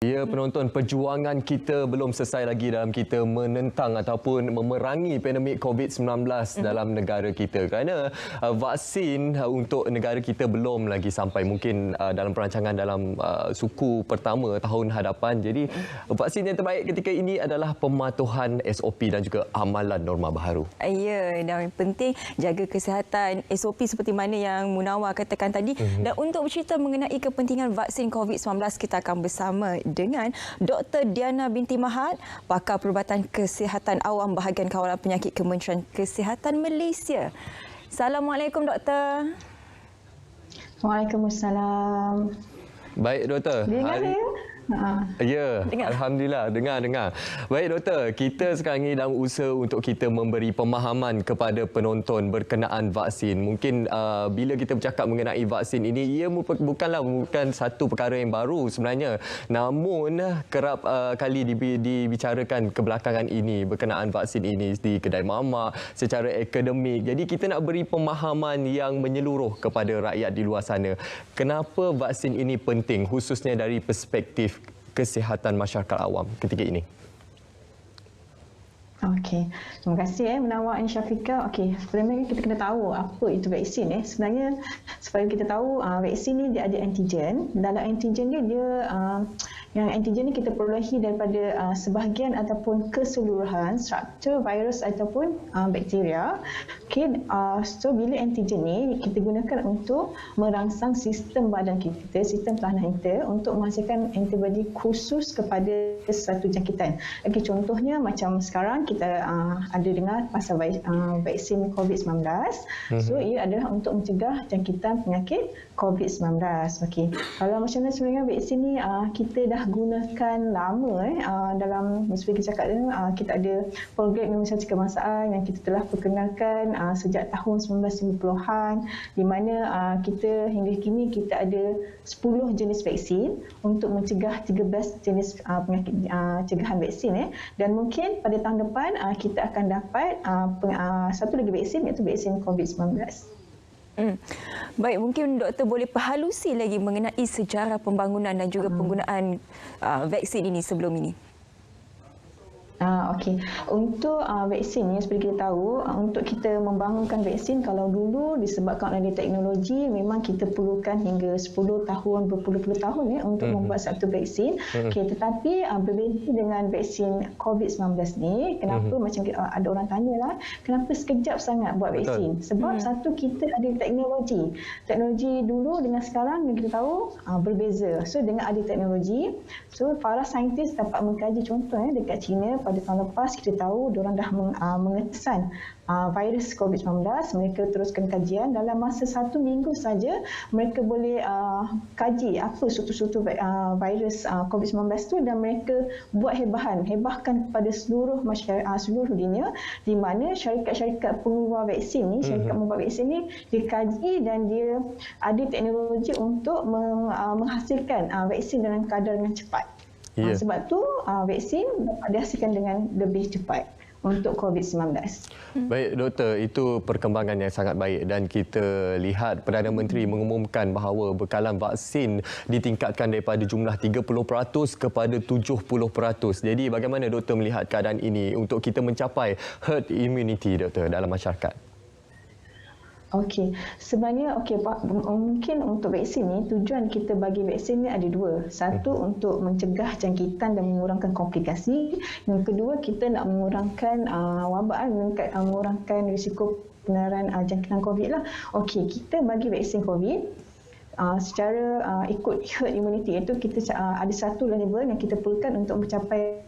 Ya, penonton, perjuangan kita belum selesai lagi dalam kita menentang ataupun memerangi pandemik COVID-19 dalam negara kita. Kerana vaksin untuk negara kita belum lagi sampai, mungkin dalam perancangan dalam suku pertama tahun hadapan. Jadi vaksin yang terbaik ketika ini adalah pematuhan SOP dan juga amalan norma baharu. Ya, dan penting jaga kesihatan SOP seperti mana yang Munawar katakan tadi. Dan untuk bercerita mengenai kepentingan vaksin COVID-19, kita akan bersama dengan Dr. Diana binti Mahat, pakar perubatan kesihatan awam bahagian kawalan penyakit Kementerian Kesihatan Malaysia. Assalamualaikum, Doktor. Waalaikumsalam. Baik, Doktor. Dengar saya? Ya, Alhamdulillah, dengar. Baik, Doktor, kita sekarang ini dalam usaha untuk kita memberi pemahaman kepada penonton berkenaan vaksin. Mungkin bila kita bercakap mengenai vaksin ini, ia bukan satu perkara yang baru sebenarnya. Namun, kerap kali dibicarakan kebelakangan ini berkenaan vaksin ini di kedai mamak secara akademik. Jadi, kita nak beri pemahaman yang menyeluruh kepada rakyat di luar sana. Kenapa vaksin ini penting, khususnya dari perspektif kesihatan masyarakat awam ketika ini? Okey, terima kasih Munawar dan Syafiqah. Okey, pertama kita kena tahu apa itu vaksin. Sebenarnya supaya kita tahu vaksin ni dia ada antigen. Dalam antigen dia yang antigen ni kita perolehi daripada sebahagian ataupun keseluruhan struktur virus ataupun bakteria. Okey, so bila antigen ni kita gunakan untuk merangsang sistem badan kita, sistem tahanan kita untuk menghasilkan antibody khusus kepada satu jangkitan. Okey, contohnya macam sekarang kita ada dengar pasal vaksin COVID-19. So ia adalah untuk mencegah jangkitan penyakit COVID-19. Okey. Kalau macam mana sebenarnya vaksin ni kita dah gunakan lama dalam seperti kita cakap kita ada program imunisasi kebangsaan yang kita telah perkenalkan sejak tahun 1990-an, di mana kita hingga kini kita ada 10 jenis vaksin untuk mencegah 13 jenis penyakit cegahan vaksin dan mungkin pada tahun depan kita akan dapat satu lagi vaksin, iaitu vaksin COVID-19. Baik, mungkin doktor boleh perhalusi lagi mengenai sejarah pembangunan dan juga penggunaan vaksin ini sebelum ini. Okey. Untuk vaksin ni seperti kita tahu, untuk kita membangunkan vaksin, kalau dulu disebabkan oleh teknologi memang kita perlukan hingga 10 tahun, berpuluh-puluh tahun untuk membuat satu vaksin. Okey, tetapi berbeza dengan vaksin COVID-19 ni, kenapa macam ada orang tanyalah, kenapa sekejap sangat buat vaksin? Sebab satu, kita ada teknologi. Teknologi dulu dengan sekarang yang kita tahu berbeza. So dengan ada teknologi, so para saintis dapat mengkaji, contoh dekat China pada tahun lepas kita tahu diorang dah mengesan virus COVID-19. Mereka teruskan kajian dalam masa 1 minggu saja mereka boleh kaji apa struktur virus COVID-19 tu, dan mereka buat hebahkan kepada seluruh masyarakat, seluruh dunia, di mana syarikat-syarikat pengeluar vaksin ni, syarikat membuat vaksin ni dikaji dan dia ada teknologi untuk menghasilkan vaksin dalam kadar yang cepat. Sebab tu vaksin dapat dihasilkan dengan lebih cepat untuk COVID-19. Baik, Doktor, itu perkembangan yang sangat baik dan kita lihat Perdana Menteri mengumumkan bahawa bekalan vaksin ditingkatkan daripada jumlah 30% kepada 70%. Jadi bagaimana Doktor melihat keadaan ini untuk kita mencapai herd immunity, Doktor, dalam masyarakat? Okey, sebenarnya mungkin untuk vaksin ni, tujuan kita bagi vaksin ni ada dua. Satu, untuk mencegah jangkitan dan mengurangkan komplikasi. Yang kedua, kita nak mengurangkan wabak, mengurangkan risiko penularan jangkitan COVID lah. Okey, kita bagi vaksin COVID secara ikut herd immunity, iaitu kita ada satu level yang kita perlukan untuk mencapai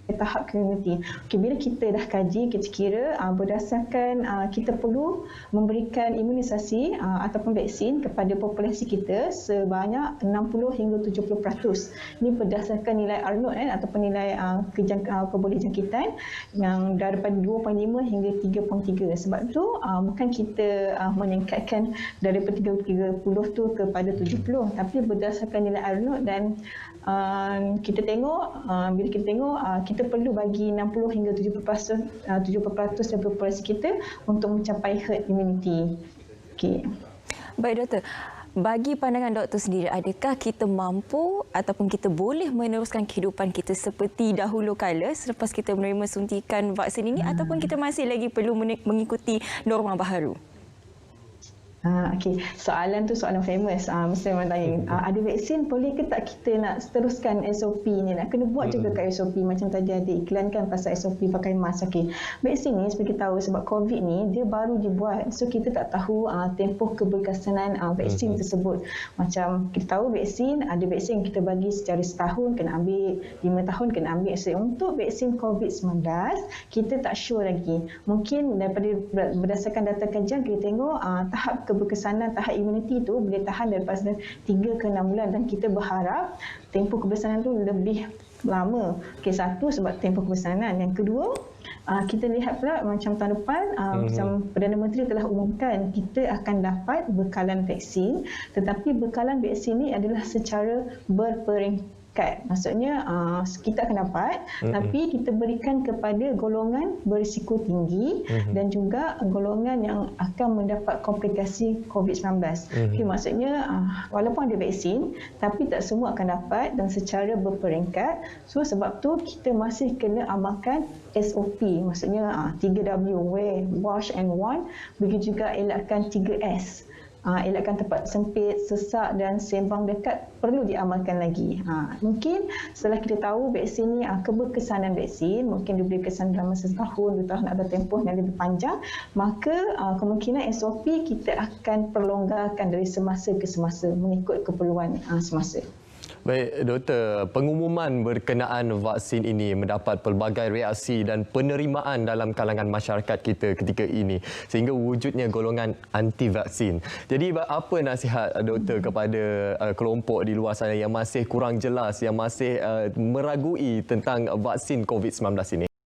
tahap community. Okey, bila kita dah kaji, kita kira berdasarkan kita perlu memberikan imunisasi ataupun vaksin kepada populasi kita sebanyak 60 hingga 70%. Ini berdasarkan nilai Arnold ataupun nilai keboleh jangkitan yang daripada 2.5 hingga 3.3. Sebab tu bukan kita meningkatkan daripada 30 tu kepada 70, tapi berdasarkan nilai Arnold, dan kita tengok bila kita tengok kita perlu bagi 60 hingga 70% dari populasi kita untuk mencapai herd immunity. Okey. Baik, Doktor. Bagi pandangan doktor sendiri, adakah kita mampu ataupun kita boleh meneruskan kehidupan kita seperti dahulu kala selepas kita menerima suntikan vaksin ini ataupun kita masih lagi perlu mengikuti norma baharu? Okey, soalan tu soalan famous. Mesti orang tanya, ada vaksin boleh ke tak kita nak teruskan SOP ni? Nak kena buat juga kat SOP macam tadi ada iklankan pasal SOP pakai mask. Okey, vaksin ni seperti kita tahu sebab COVID ni dia baru dibuat. So kita tak tahu tempoh keberkesanan vaksin tersebut. Macam kita tahu ada vaksin yang kita bagi secara setahun kena ambil, 5 tahun kena ambil. So untuk vaksin COVID-19 kita tak sure lagi. Mungkin daripada berdasarkan data kajian kita tengok tahap keberkesanan, tahap imuniti tu boleh tahan daripada 3 ke 6 bulan dan kita berharap tempoh keberkesanan tu lebih lama. Okey, satu sebab tempoh keberkesanan. Yang kedua, kita lihat pula macam tahun depan macam Perdana Menteri telah umumkan kita akan dapat bekalan vaksin, tetapi bekalan vaksin ni adalah secara berperingkat. Maksudnya kita akan dapat tapi kita berikan kepada golongan berisiko tinggi dan juga golongan yang akan mendapat komplikasi COVID-19. Okay, maksudnya walaupun ada vaksin tapi tak semua akan dapat dan secara berperingkat. So sebab tu kita masih kena amalkan SOP. Maksudnya 3W, wear, wash and warn. Begitu juga elakkan 3S. Elakkan tempat sempit, sesak dan sembang dekat perlu diamalkan lagi. Mungkin setelah kita tahu vaksin ni keberkesanan vaksin mungkin diberi kesan dalam masa setahun, 2 tahun atau tempoh yang lebih panjang, maka kemungkinan SOP kita akan perlonggarkan dari semasa ke semasa mengikut keperluan semasa. Baik, Doktor, pengumuman berkenaan vaksin ini mendapat pelbagai reaksi dan penerimaan dalam kalangan masyarakat kita ketika ini sehingga wujudnya golongan anti-vaksin. Jadi apa nasihat Doktor kepada kelompok di luar sana yang masih kurang jelas, yang masih meragui tentang vaksin COVID-19 ini?